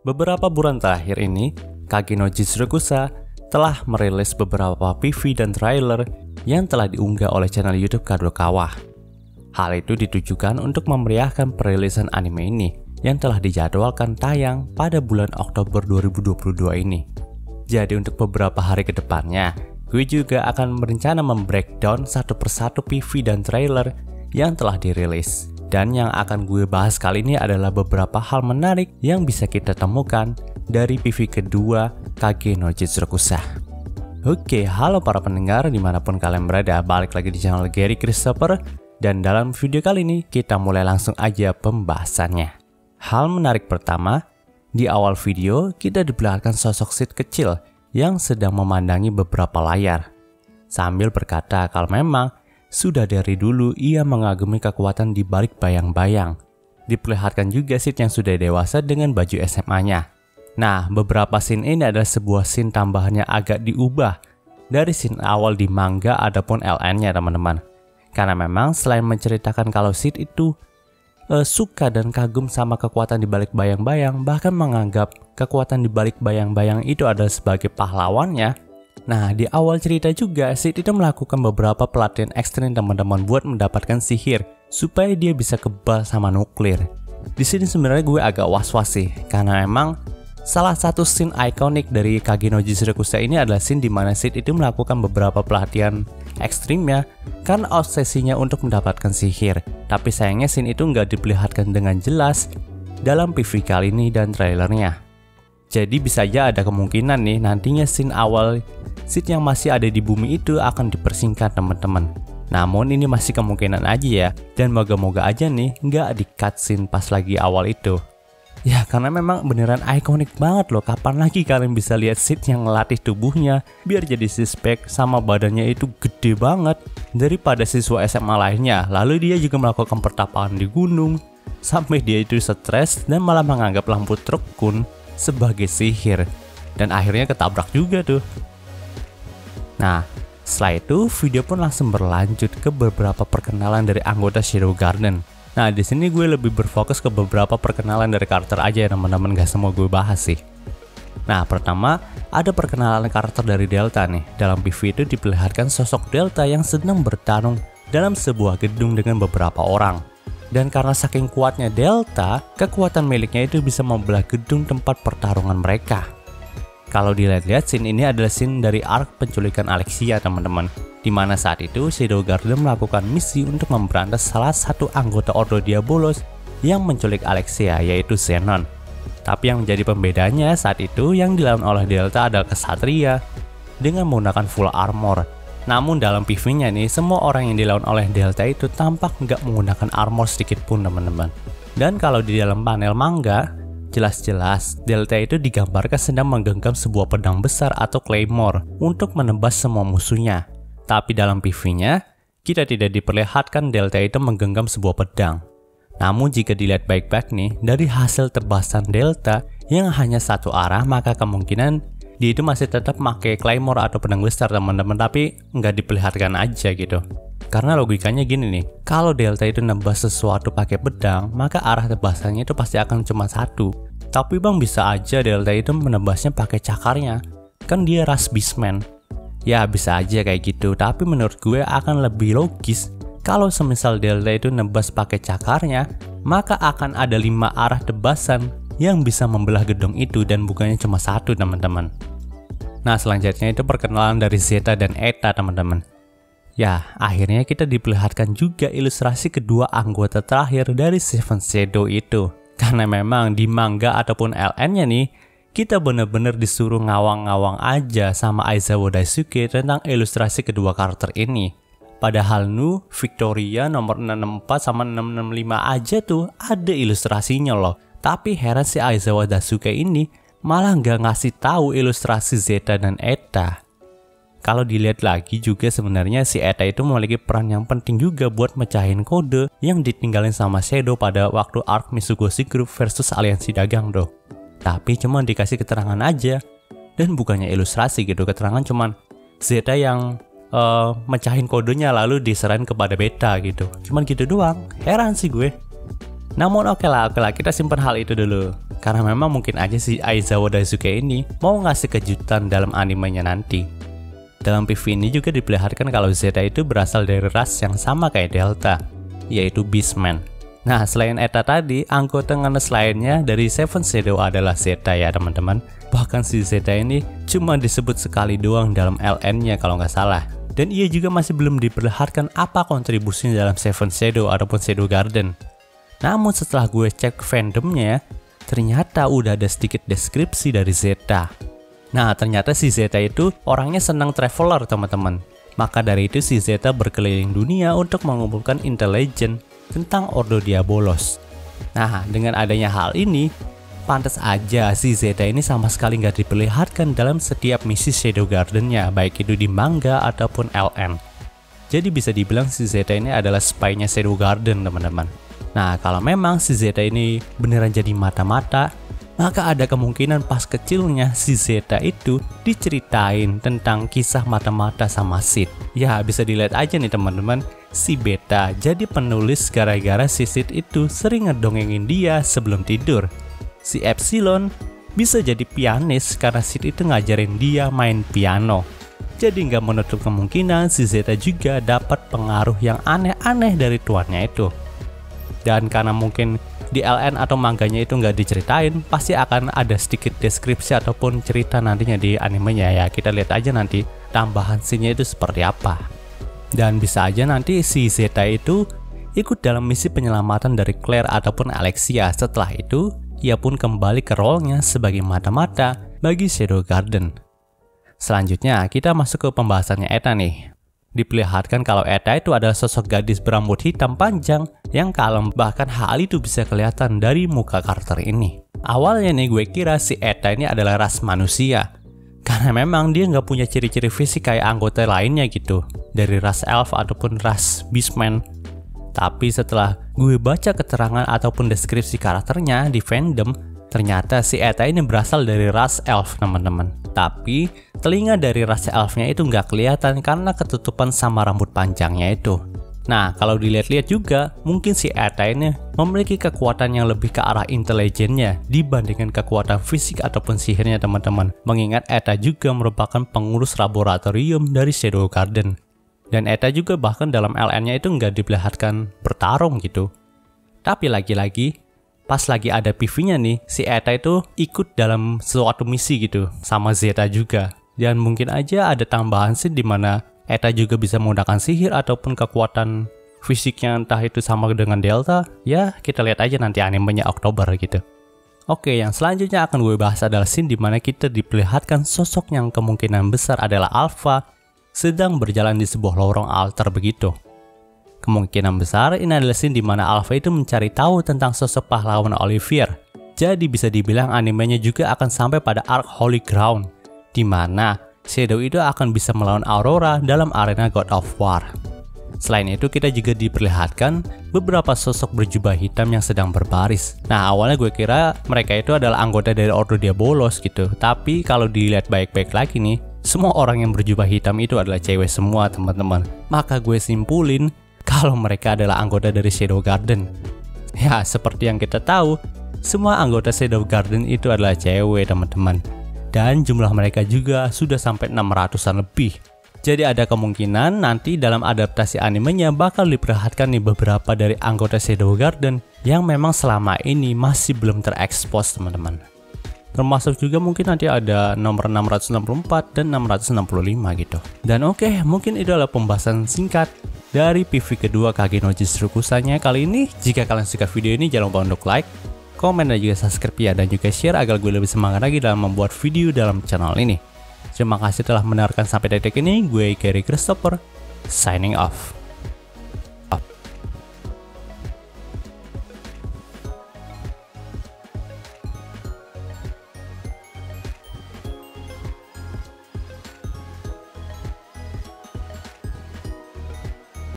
Beberapa bulan terakhir ini, Kage no Jitsurukusa telah merilis beberapa PV dan trailer yang telah diunggah oleh channel YouTube Kadokawa. Hal itu ditujukan untuk memeriahkan perilisan anime ini yang telah dijadwalkan tayang pada bulan Oktober 2022 ini. Jadi untuk beberapa hari ke depannya, gue juga akan berencana membreakdown satu persatu PV dan trailer yang telah dirilis. Dan yang akan gue bahas kali ini adalah beberapa hal menarik yang bisa kita temukan dari PV kedua Kage no Jitsurukusa. Oke, halo para pendengar dimanapun kalian berada, balik lagi di channel Gary Christopher. Dan dalam video kali ini kita mulai langsung aja pembahasannya. Hal menarik pertama, di awal video kita diperlihatkan sosok Sid kecil yang sedang memandangi beberapa layar sambil berkata kalau memang sudah dari dulu ia mengagumi kekuatan di balik bayang-bayang. Diperlihatkan juga Sid yang sudah dewasa dengan baju SMA-nya. Nah, beberapa scene ini adalah sebuah scene tambahannya agak diubah dari scene awal di manga ataupun LN-nya teman-teman. Karena memang selain menceritakan kalau Sid itu suka dan kagum sama kekuatan di balik bayang-bayang, bahkan menganggap kekuatan di balik bayang-bayang itu adalah sebagai pahlawannya. Nah, di awal cerita juga, Sid itu melakukan beberapa pelatihan ekstrim teman-teman buat mendapatkan sihir supaya dia bisa kebal sama nuklir. Di sini sebenarnya gue agak was-was sih, karena emang salah satu scene ikonik dari Kage no Jitsurukusa ini adalah scene di mana Sid itu melakukan beberapa pelatihan ekstrimnya karena obsesinya untuk mendapatkan sihir. Tapi sayangnya scene itu nggak diperlihatkan dengan jelas dalam PV kali ini dan trailernya. Jadi bisa aja ada kemungkinan nih nantinya scene awal Sid yang masih ada di bumi itu akan dipersingkat teman-teman. Namun ini masih kemungkinan aja ya, dan moga-moga aja nih nggak di cutscene pas lagi awal itu. Ya karena memang beneran ikonik banget loh, kapan lagi kalian bisa lihat Sid yang ngelatih tubuhnya biar jadi six-pack sama badannya itu gede banget daripada siswa SMA lainnya. Lalu dia juga melakukan pertapaan di gunung, sampai dia itu stres dan malah menganggap lampu truk kun sebagai sihir. Dan akhirnya ketabrak juga tuh. Nah, setelah itu video pun langsung berlanjut ke beberapa perkenalan dari anggota Shadow Garden. Nah, di sini gue lebih berfokus ke beberapa perkenalan dari karakter aja ya teman-teman, gak semua gue bahas sih. Nah, pertama ada perkenalan karakter dari Delta nih. Dalam PV itu diperlihatkan sosok Delta yang sedang bertarung dalam sebuah gedung dengan beberapa orang. Dan karena saking kuatnya Delta, kekuatan miliknya itu bisa membelah gedung tempat pertarungan mereka. Kalau dilihat-lihat, scene ini adalah scene dari arc penculikan Alexia teman-teman, di mana saat itu Shadow Garden melakukan misi untuk memberantas salah satu anggota Ordo Diabolos yang menculik Alexia, yaitu Zenon. Tapi yang menjadi pembedanya saat itu yang dilawan oleh Delta adalah kesatria dengan menggunakan full armor. Namun dalam PV-nya nih, semua orang yang dilawan oleh Delta itu tampak nggak menggunakan armor sedikit pun teman-teman. Dan kalau di dalam panel manga, jelas-jelas Delta itu digambarkan sedang menggenggam sebuah pedang besar atau claymore untuk menembas semua musuhnya. Tapi dalam PV-nya, kita tidak diperlihatkan Delta itu menggenggam sebuah pedang. Namun jika dilihat baik-baik nih, dari hasil tebasan Delta yang hanya satu arah, maka kemungkinan dia itu masih tetap pakai claymore atau pedang besar teman-teman, tapi nggak diperlihatkan aja gitu. Karena logikanya gini nih, kalau Delta itu nembas sesuatu pakai pedang, maka arah tebasannya itu pasti akan cuma satu. Tapi bang, bisa aja Delta itu menembasnya pakai cakarnya, kan dia ras beastman. Ya bisa aja kayak gitu, tapi menurut gue akan lebih logis kalau semisal Delta itu nebas pakai cakarnya, maka akan ada 5 arah tebasan yang bisa membelah gedung itu dan bukannya cuma satu teman-teman. Nah selanjutnya itu perkenalan dari Zeta dan Eta teman-teman. Ya, akhirnya kita diperlihatkan juga ilustrasi kedua anggota terakhir dari Seven Shadow itu. Karena memang di manga ataupun LN-nya nih, kita bener-bener disuruh ngawang-ngawang aja sama Aizawa Daisuke tentang ilustrasi kedua karakter ini. Padahal Nu, Victoria nomor 664 sama 665 aja tuh ada ilustrasinya loh. Tapi heran si Aizawa Daisuke ini malah nggak ngasih tahu ilustrasi Zeta dan Eta. Kalau dilihat lagi juga sebenarnya si Eta itu memiliki peran yang penting juga buat mecahin kode yang ditinggalin sama Shadow pada waktu arc Mitsugoshi Group versus Aliansi Dagang doh. Tapi cuma dikasih keterangan aja dan bukannya ilustrasi gitu, keterangan cuman Zeta yang mecahin kodenya lalu diserahin kepada Beta gitu. Cuman gitu doang, heran sih gue. Namun oke lah, kita simpan hal itu dulu. Karena memang mungkin aja si Aizawa Daisuke ini mau ngasih kejutan dalam animenya nanti. Dalam PV ini juga diperlihatkan kalau Zeta itu berasal dari ras yang sama kayak Delta, yaitu Beastman. Nah, selain Eta tadi, anggota ngenes lainnya dari Seven Shadow adalah Zeta ya teman-teman. Bahkan si Zeta ini cuma disebut sekali doang dalam LN-nya kalau nggak salah. Dan ia juga masih belum diperlihatkan apa kontribusinya dalam Seven Shadow ataupun Shadow Garden. Namun setelah gue cek fandomnya, ternyata udah ada sedikit deskripsi dari Zeta. Nah, ternyata si Zeta itu orangnya senang traveler teman-teman. Maka dari itu si Zeta berkeliling dunia untuk mengumpulkan intelijen tentang Ordo Diabolos. Nah, dengan adanya hal ini, pantas aja si Zeta ini sama sekali nggak diperlihatkan dalam setiap misi Shadow Garden-nya, baik itu di manga ataupun LN. Jadi bisa dibilang si Zeta ini adalah spy-nya Shadow Garden teman-teman. Nah, kalau memang si Zeta ini beneran jadi mata-mata, maka ada kemungkinan pas kecilnya si Zeta itu diceritain tentang kisah mata-mata sama Sid. Ya, bisa dilihat aja nih teman-teman, si Beta jadi penulis gara-gara si Sid itu sering ngedongengin dia sebelum tidur. Si Epsilon bisa jadi pianis karena Sid itu ngajarin dia main piano. Jadi nggak menutup kemungkinan si Zeta juga dapat pengaruh yang aneh-aneh dari tuannya itu. Dan karena mungkin di LN atau manganya itu nggak diceritain, pasti akan ada sedikit deskripsi ataupun cerita nantinya di animenya ya. Kita lihat aja nanti tambahan scene-nya itu seperti apa. Dan bisa aja nanti si Zeta itu ikut dalam misi penyelamatan dari Claire ataupun Alexia. Setelah itu, ia pun kembali ke role-nya sebagai mata-mata bagi Shadow Garden. Selanjutnya, kita masuk ke pembahasannya Eta nih. Diperlihatkan kalau Eta itu adalah sosok gadis berambut hitam panjang yang kalem, bahkan hal itu bisa kelihatan dari muka karakter ini. Awalnya nih gue kira si Eta ini adalah ras manusia, karena memang dia nggak punya ciri-ciri fisik kayak anggota lainnya gitu, dari ras elf ataupun ras beastman. Tapi setelah gue baca keterangan ataupun deskripsi karakternya di fandom, ternyata si Eta ini berasal dari ras elf teman-teman. Tapi telinga dari ras elfnya itu nggak kelihatan karena ketutupan sama rambut panjangnya itu. Nah, kalau dilihat-lihat juga, mungkin si Eta ini memiliki kekuatan yang lebih ke arah intelijennya dibandingkan kekuatan fisik ataupun sihirnya teman-teman. Mengingat Eta juga merupakan pengurus laboratorium dari Shadow Garden. Dan Eta juga bahkan dalam LN-nya itu nggak diperlihatkan bertarung gitu. Tapi lagi-lagi, pas lagi ada PV-nya nih, si Eta itu ikut dalam suatu misi gitu, sama Zeta juga. Dan mungkin aja ada tambahan sih di mana Eta juga bisa menggunakan sihir ataupun kekuatan fisiknya entah itu sama dengan Delta. Ya, kita lihat aja nanti animenya Oktober gitu. Oke, yang selanjutnya akan gue bahas adalah scene di mana kita diperlihatkan sosok yang kemungkinan besar adalah Alpha sedang berjalan di sebuah lorong altar begitu. Kemungkinan besar ini adalah scene di mana Alpha itu mencari tahu tentang sosok pahlawan Olivier. Jadi bisa dibilang animenya juga akan sampai pada arc Holy Ground, di mana Shadow itu akan bisa melawan Aurora dalam arena God of War. Selain itu kita juga diperlihatkan beberapa sosok berjubah hitam yang sedang berbaris. Nah, awalnya gue kira mereka itu adalah anggota dari Ordo Diabolos gitu. Tapi kalau dilihat baik-baik lagi nih, semua orang yang berjubah hitam itu adalah cewek semua teman-teman. Maka gue simpulin kalau mereka adalah anggota dari Shadow Garden. Ya, seperti yang kita tahu, semua anggota Shadow Garden itu adalah cewek teman-teman. Dan jumlah mereka juga sudah sampai 600-an lebih. Jadi ada kemungkinan nanti dalam adaptasi animenya bakal diperlihatkan nih beberapa dari anggota Shadow Garden yang memang selama ini masih belum terekspos teman-teman. Termasuk juga mungkin nanti ada nomor 664 dan 665 gitu. Dan oke, mungkin itu adalah pembahasan singkat dari PV kedua Kage no Jitsurukusa-nya kali ini. Jika kalian suka video ini, jangan lupa untuk like, komen, dan juga subscribe ya, dan juga share agar gue lebih semangat lagi dalam membuat video dalam channel ini. Terima kasih telah mendengarkan sampai detik ini. Gue Gary Christopher, signing off.